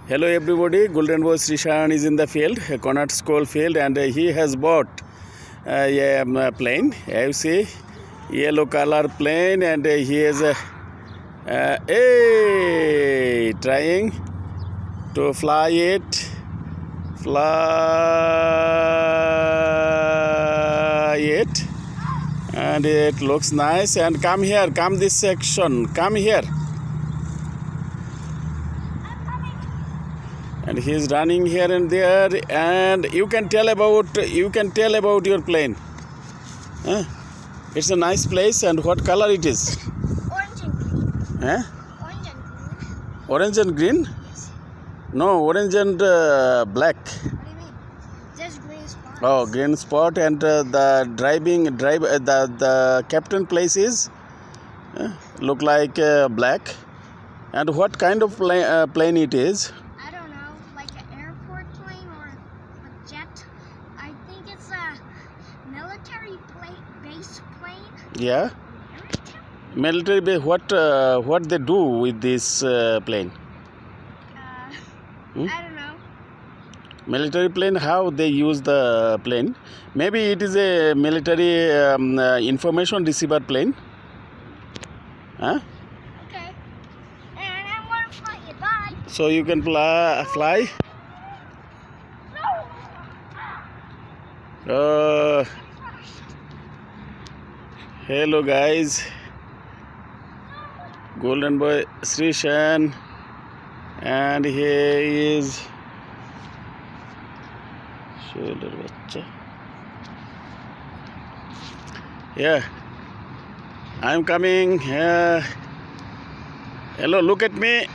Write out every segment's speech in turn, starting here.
Hello everybody, Golden Boy Shreeshan is in the field, Connaught School field, and he has bought a plane. You see, yellow color plane, and he is trying to fly it, and it looks nice. And come here, come this section, come here. And he is running here and there, and you can tell about your plane. It's a nice place. And what color it is? Orange and green. Orange and green? Yes. No, orange and black. What do you mean? Just green spots. Oh, green spot. And the captain place is look like black. And what kind of plane it is? I don't know, like an airport plane or a jet. I think it's a military base plane. Yeah. Military base. What they do with this plane? I don't know. Military plane. How they use the plane? Maybe it is a military information receiver plane. Huh? Okay. And I want to fly it. Bye. So you can fly. Hello guys, Golden Boy Shreeshan, and here is shoulder bachcha. Yeah, I'm coming. Hello, look at me.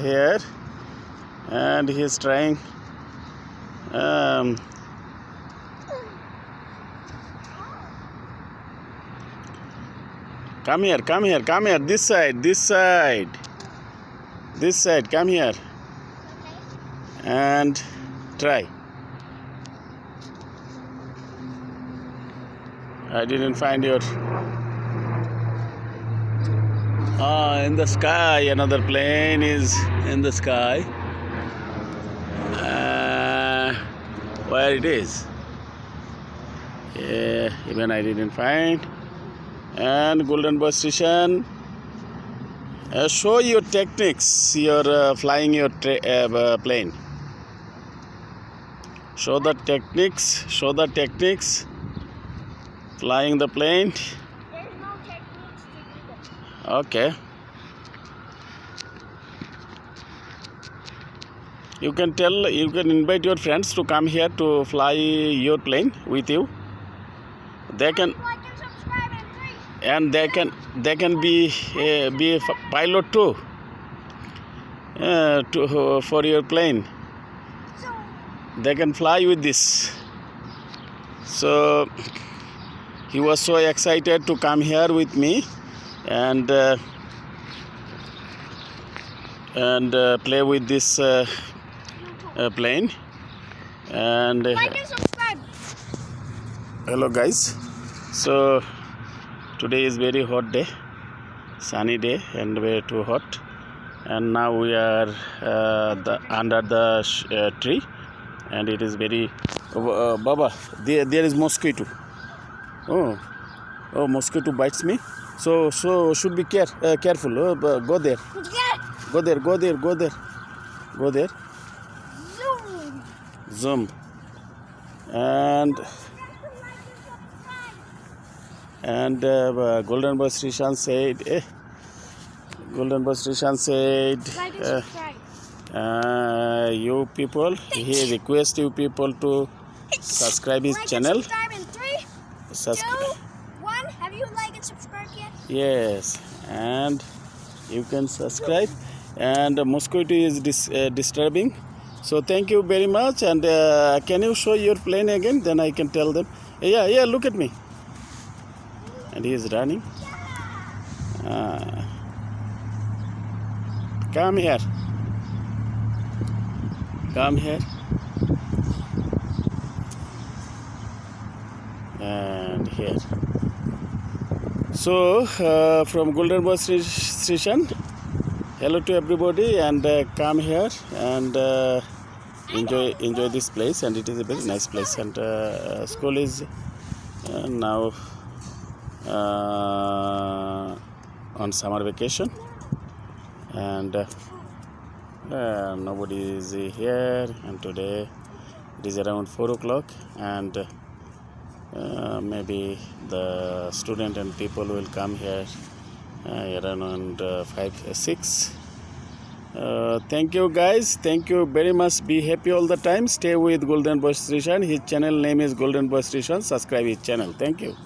Here, and he's trying. Come here. This side. Come here. Okay. And try. I didn't find your. In the sky, another plane is in the sky. Where it is? Yeah, even I didn't find. And Golden Boy Shreeshan, show your techniques. You're flying your plane. Show the techniques. Flying the plane. There's no techniques to do this. Okay. You can invite your friends to come here to fly your plane with you. They can, Like and subscribe and free. and they can be a pilot too. For your plane, So, they can fly with this. So he was so excited to come here with me and play with this plane. And like and subscribe. hello guys, so today is very hot day, sunny day, and very too hot. And now we are under the tree, and it is very Baba, there is mosquito. Oh, mosquito bites me. So should be careful. Go there. Go there. Zoom. And Golden Boy Shreeshan said, Like and subscribe. you people, he requests you people to subscribe his channel. Subscribe in 3, 2, 1. Have you liked and subscribed yet? Yes, and you can subscribe. And the mosquito is disturbing. So thank you very much. And can you show your plane again? Then I can tell them. Yeah, look at me. And he is running. Come here. And and here. So from Golden Boy Shreeshan, hello to everybody, and come here and enjoy this place, and it is a very nice place. And school is now on summer vacation, and nobody is here, and today it is around 4 o'clock, and maybe the student and people will come here around 5-6. Thank you guys, thank you very much. Be happy all the time. Stay with Golden Boy Shreeshan. His channel name is Golden Boy Shreeshan. Subscribe his channel. Thank you.